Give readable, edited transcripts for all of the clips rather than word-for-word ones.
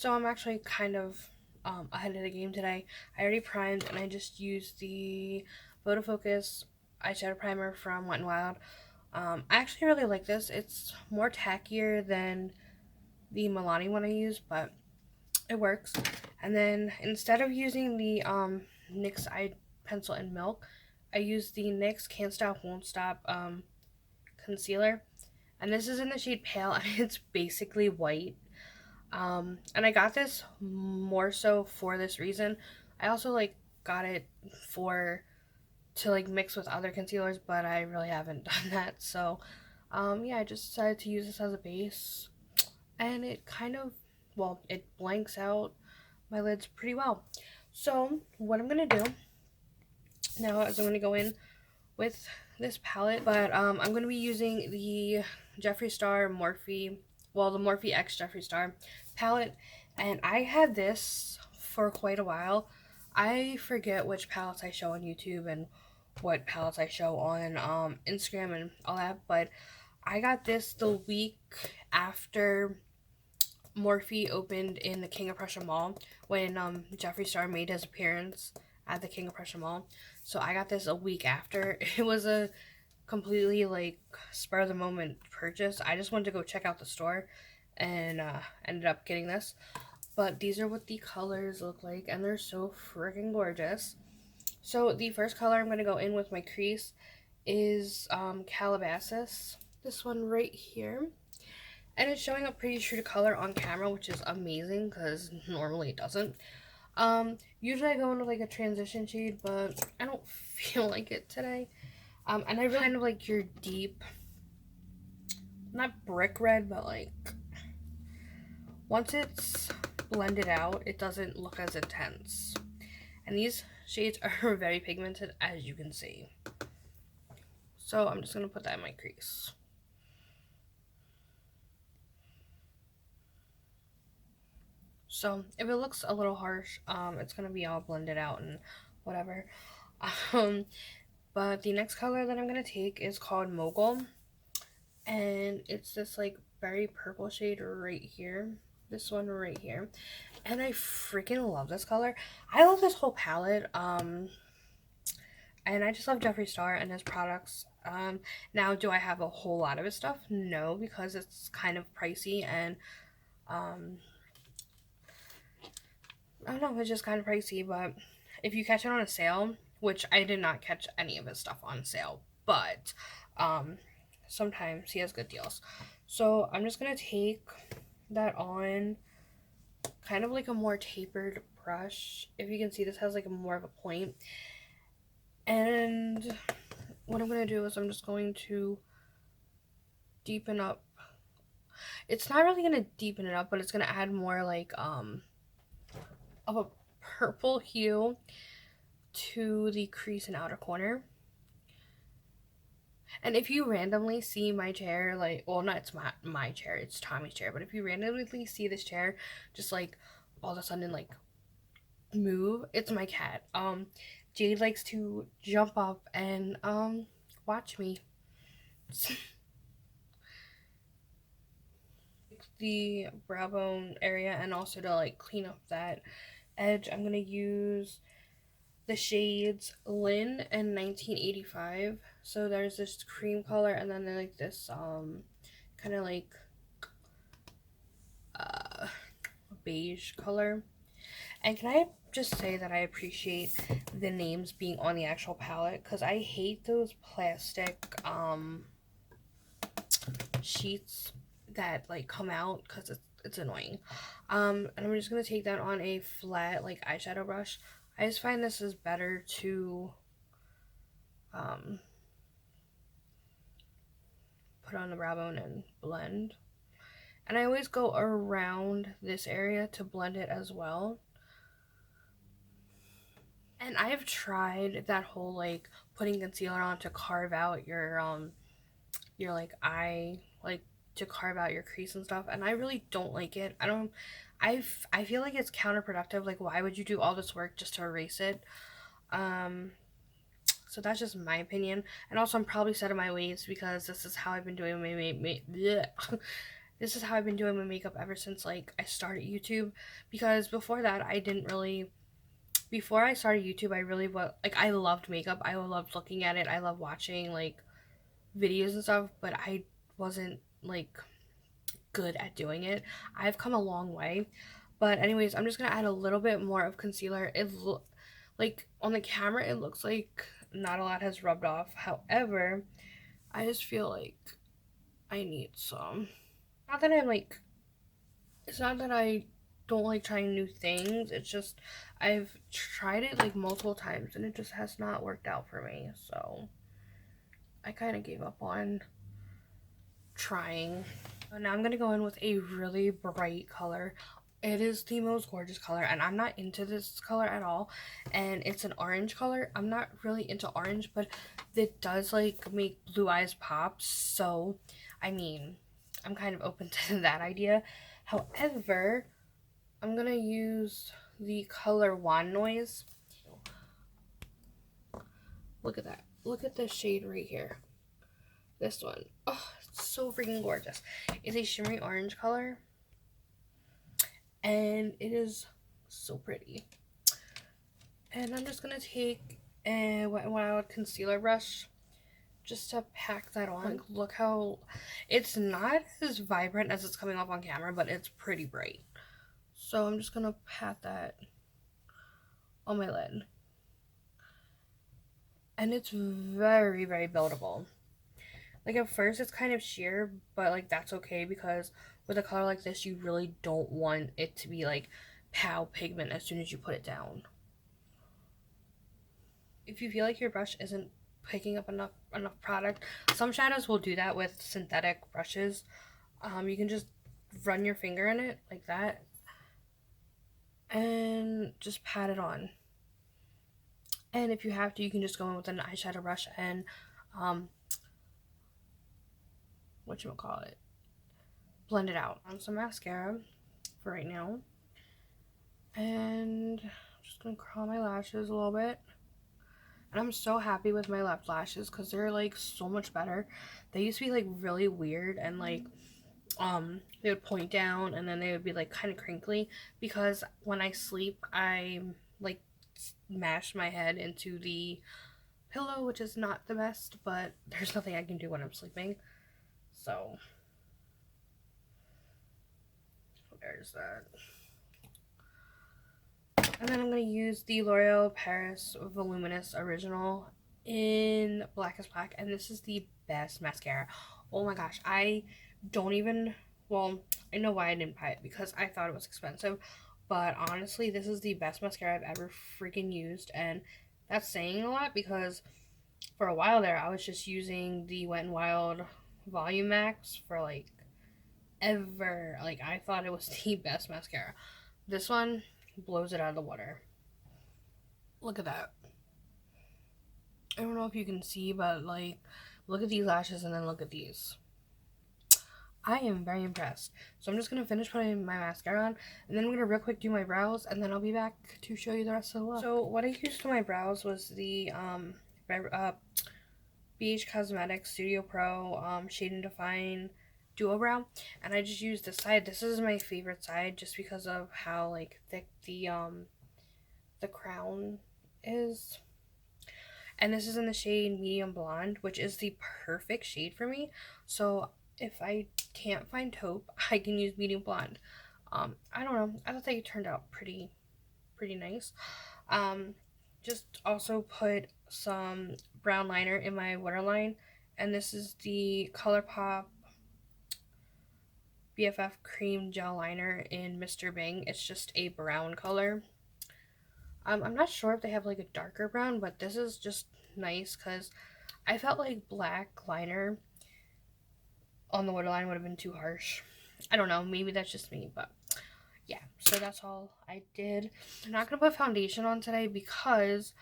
So I'm actually kind of ahead of the game today. I already primed and I just used the Photo Focus eyeshadow primer from Wet n Wild. I actually really like this. It's more tackier than the Milani one I use, but it works. And then instead of using the NYX eye pencil in milk, I use the NYX Can't Stop Won't Stop concealer, and this is in the shade Pale, and it's basically white. And I got this more so for this reason. I also like got it for to like mix with other concealers, but I really haven't done that. So yeah, I just decided to use this as a base, and it kind of, well, it blanks out my lids pretty well. So what I'm gonna do now is I'm gonna go in with this palette, but I'm gonna be using the Jeffree Star Morphe, well, the Morphe X Jeffree Star palette, and I had this for quite a while. I forget which palettes I show on YouTube and what palettes I show on Instagram and all that, but I got this the week after Morphe opened in the King of Prussia Mall when Jeffree Star made his appearance at the King of Prussia Mall. So I got this a week after. It was a completely like spur of the moment purchase. I just wanted to go check out the store and ended up getting this. But these are what the colors look like, and they're so freaking gorgeous. So the first color I'm going to go in with my crease is Calabasas. This one right here. And it's showing up pretty true to color on camera, which is amazing because normally it doesn't. Usually I go into like a transition shade, but I don't feel like it today. And I really kind of like your deep, not brick red, but like once it's blended out, it doesn't look as intense. And these shades are very pigmented, as you can see. So I'm just gonna put that in my crease. So if it looks a little harsh, it's gonna be all blended out and whatever. But the next color that I'm gonna take is called Mogul, and it's this like very purple shade right here. This one right here, and I freaking love this color. I love this whole palette. And I just love Jeffree Star and his products. Now, do I have a whole lot of his stuff? No, because it's kind of pricey and I don't know, it's just kind of pricey. But if you catch it on a sale, which I did not catch any of his stuff on sale, but sometimes he has good deals. So I'm just gonna take that on kind of like a more tapered brush. If you can see, this has like a more of a point. And what I'm gonna do is I'm just going to deepen up. It's not really gonna deepen it up, but it's gonna add more like of a purple hue to the crease and outer corner. And if you randomly see my chair, like, well, not it's my chair, it's Tommy's chair, but if you randomly see this chair just like all of a sudden like move, it's my cat. Jade likes to jump up and watch me. The brow bone area, and also to like clean up that edge, I'm gonna use the shades Lynn and 1985. So there's this cream color, and then there's like this kind of like uh beige color. And can I just say that I appreciate the names being on the actual palette, because I hate those plastic sheets that like come out, because it's annoying. And I'm just gonna take that on a flat like eyeshadow brush. I just find this is better to put on the brow bone and blend. And I always go around this area to blend it as well. And I've tried that whole like putting concealer on to carve out your like eye, like to carve out your crease and stuff, and I really don't like it. I feel like it's counterproductive. Like, why would you do all this work just to erase it? So that's just my opinion. And also, I'm probably set in my ways because this is how I've been doing my this is how I've been doing my makeup ever since like I started YouTube, because before that I didn't really, before I started YouTube I really was like, I loved makeup, I loved looking at it, I loved watching like videos and stuff, but I wasn't like good at doing it. I've come a long way. But anyways, I'm just gonna add a little bit more of concealer. Like on the camera it looks like not a lot has rubbed off. However, I just feel like I need some. Not that I'm like, it's not that I don't like trying new things. It's just I've tried it like multiple times and it just has not worked out for me. So I kind of gave up on trying. Now I'm gonna go in with a really bright color. It is the most gorgeous color, and I'm not into this color at all, and it's an orange color. I'm not really into orange, but it does like make blue eyes pop, so I mean, I'm kind of open to that idea. However, I'm gonna use the color Wand Noise. Look at that. Look at this shade right here. This one. Oh, it's so freaking gorgeous. It's a shimmery orange color, and it is so pretty. And I'm just gonna take a Wet n Wild concealer brush just to pack that on. Like, look how it's not as vibrant as it's coming off on camera, but it's pretty bright. So I'm just gonna pat that on my lid, and it's very, very buildable. Like at first it's kind of sheer, but like that's okay, because with a color like this you really don't want it to be like pow pigment as soon as you put it down. If you feel like your brush isn't picking up enough product, some shadows will do that with synthetic brushes. You can just run your finger in it like that and just pat it on. And if you have to, you can just go in with an eyeshadow brush and whatchamacallit, blend it out. On some mascara for right now. And I'm just gonna curl my lashes a little bit. And I'm so happy with my left lashes because they're like so much better. They used to be like really weird and like they would point down and then they would be like kind of crinkly, because when I sleep I like smash my head into the pillow, which is not the best, but there's nothing I can do when I'm sleeping. So there's that. And then I'm going to use the L'Oreal Paris Voluminous Original in Black is Black. And this is the best mascara. Oh my gosh. I don't even, well, I know why I didn't buy it, because I thought it was expensive. But honestly, this is the best mascara I've ever freaking used. And that's saying a lot, because for a while there, I was just using the Wet n Wild Volume Max for like ever. Like, I thought it was the best mascara. This one blows it out of the water. Look at that. I don't know if you can see, but like, look at these lashes and then look at these. I am very impressed. So I'm just going to finish putting my mascara on, and then I'm going to real quick do my brows, and then I'll be back to show you the rest of the look. So what I used for my brows was the BH Cosmetics Studio Pro Shade and Define Duo Brow, and I just used this side. This is my favorite side just because of how like thick the crown is. And this is in the shade Medium Blonde, which is the perfect shade for me. So if I can't find taupe, I can use Medium Blonde. I don't know. I thought they turned out pretty nice. Just also put some brown liner in my waterline, and this is the ColourPop BFF Cream Gel Liner in Mr. Bing. It's just a brown color. I'm not sure if they have like a darker brown, but this is just nice because I felt like black liner on the waterline would have been too harsh. I don't know, maybe that's just me, but yeah, so that's all I did. I'm not gonna put foundation on today because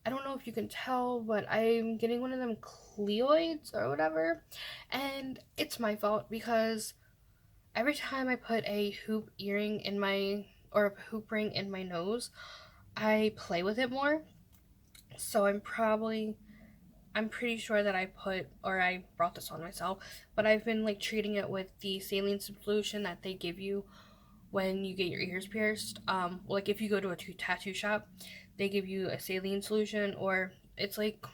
I don't know if you can tell, but I'm getting one of them cleoids or whatever, and it's my fault because every time I put a hoop earring in my, or a hoop ring in my nose, I play with it more. So I'm probably I'm pretty sure that I put, or I brought this on myself, but I've been like treating it with the saline solution that they give you when you get your ears pierced. Like if you go to a tattoo shop, they give you a saline solution, or it's like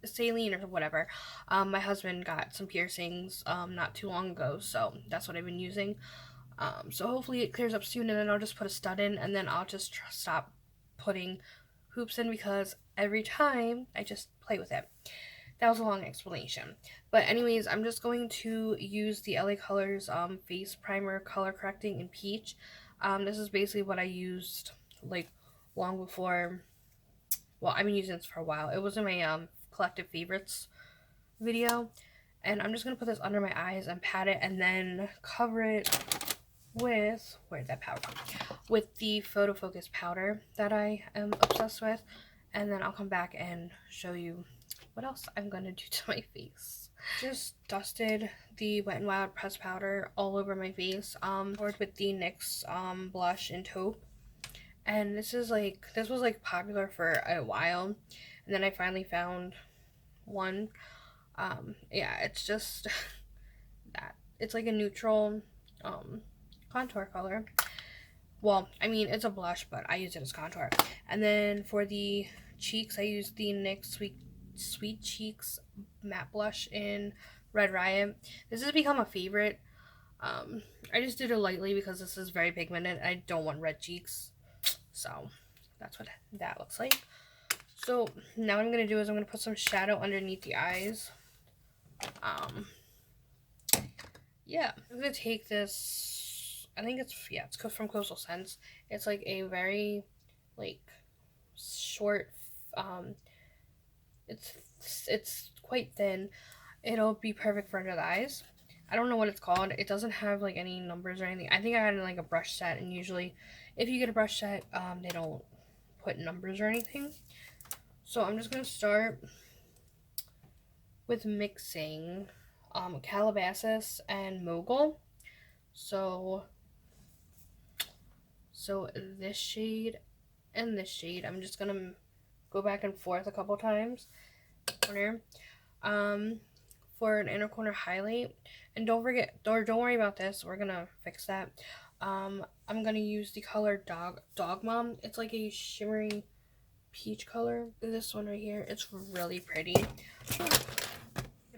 saline or whatever. My husband got some piercings not too long ago, so that's what I've been using. So hopefully it clears up soon, and then I'll just put a stud in, and then I'll just stop putting hoops in because every time I just play with it. That was a long explanation. But anyways, I'm just going to use the LA Colors face primer color correcting in peach. This is basically what I used like long before. Well, I've been using this for a while. It was in my collective favorites video, and I'm just gonna put this under my eyes and pat it, and then cover it with, where'd that powder go? With the Photo Focus powder that I am obsessed with, and then I'll come back and show you what else I'm gonna do to my face. Just dusted the Wet n Wild pressed powder all over my face, poured with the NYX blush in taupe. And this was like popular for a while, and then I finally found one. Yeah, it's just that. It's like a neutral contour color. Well, I mean, it's a blush, but I use it as contour. And then for the cheeks, I use the NYX Sweet Cheeks matte blush in Red Riot. This has become a favorite. I just did it lightly because this is very pigmented. I don't want red cheeks. So that's what that looks like. So now what I'm going to do is I'm going to put some shadow underneath the eyes. Yeah, I'm going to take this, I think it's from Coastal Scents. It's like a very, like, short, it's quite thin. It'll be perfect for under the eyes. I don't know what it's called. It doesn't have, like, any numbers or anything. I think I had, like, a brush set, and usually if you get a brush set, they don't put numbers or anything. So I'm just going to start with mixing Calabasas and Mogul. So this shade and this shade, I'm just going to go back and forth a couple times. For an inner corner highlight. And don't worry about this. We're going to fix that. I'm going to use the color Dog Mom. It's like a shimmery peach color. This one right here, it's really pretty.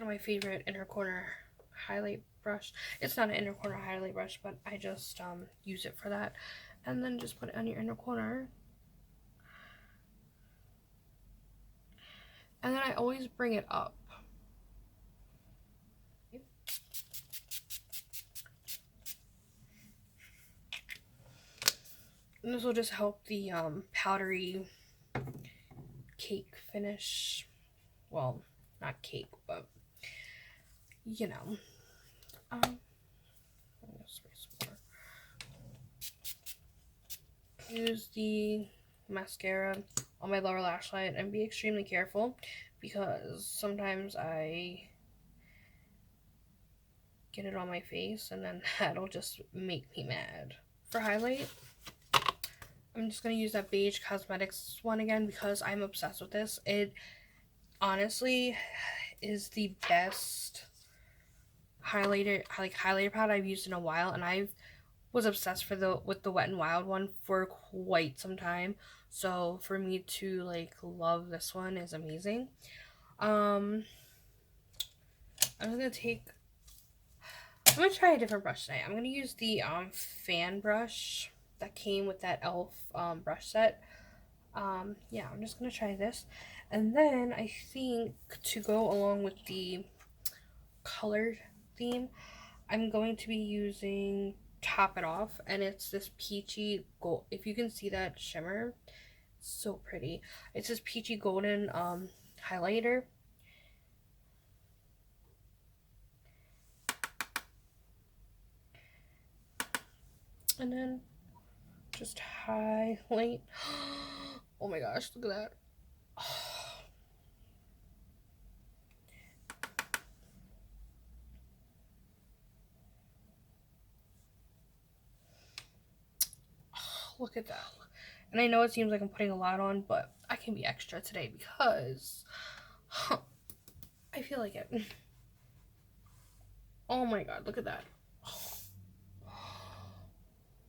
My favorite inner corner highlight brush. It's not an inner corner highlight brush, but I just use it for that. And then just put it on your inner corner. And then I always bring it up. And this will just help the powdery cake finish. Well, not cake, but you know. Use the mascara on my lower lash line and be extremely careful because sometimes I get it on my face and then that'll just make me mad. For highlight, I'm just going to use that Beige Cosmetics one again because I'm obsessed with this. It honestly is the best highlighter powder I've used in a while, and I was obsessed with the Wet n Wild one for quite some time. So for me to like love this one is amazing. I'm gonna try a different brush tonight. I'm gonna use the fan brush that came with that e.l.f. Brush set. Yeah, I'm just gonna try this, and then I think to go along with the color theme, I'm going to be using Top It Off, and it's this peachy gold. If you can see that shimmer, so pretty. It's this peachy golden highlighter. And then just highlight. Oh my gosh, look at that. Look at that. And I know it seems like I'm putting a lot on, but I can be extra today because I feel like it. Oh my god, look at that.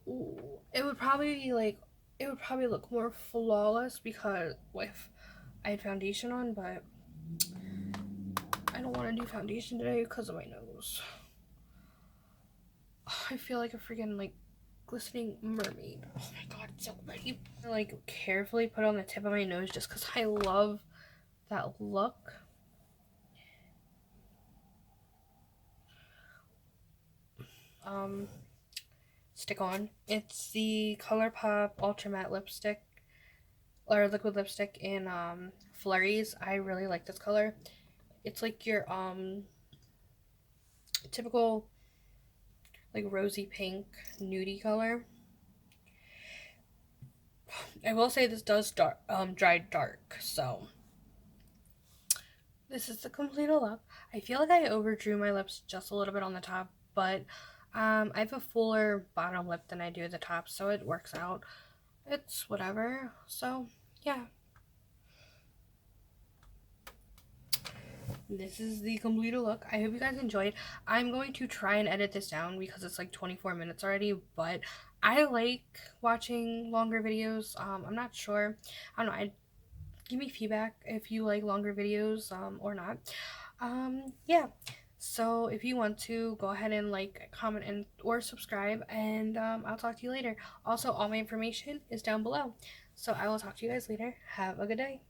Ooh, it would probably be like, it would probably look more flawless because if I had foundation on, but I don't want to do foundation today because of my nose. I feel like a freaking like glistening mermaid. Oh my god, it's so pretty. I like carefully put it on the tip of my nose just because I love that look. Stick on. It's the ColourPop Ultra Matte lipstick or liquid lipstick in Flurries. I really like this color. It's like your typical like rosy pink nudie color. I will say this does dry dark, so this is the complete look. I feel like I overdrew my lips just a little bit on the top, but I have a fuller bottom lip than I do the top, so it works out. It's whatever. So yeah, this is the complete look. I hope you guys enjoyed. I'm going to try and edit this down because it's like 24 minutes already, but I like watching longer videos. I'm not sure. I don't know. Give me feedback if you like longer videos or not. Yeah. So if you want to, go ahead and like, comment, and or subscribe, and I'll talk to you later. Also, all my information is down below. So I will talk to you guys later. Have a good day.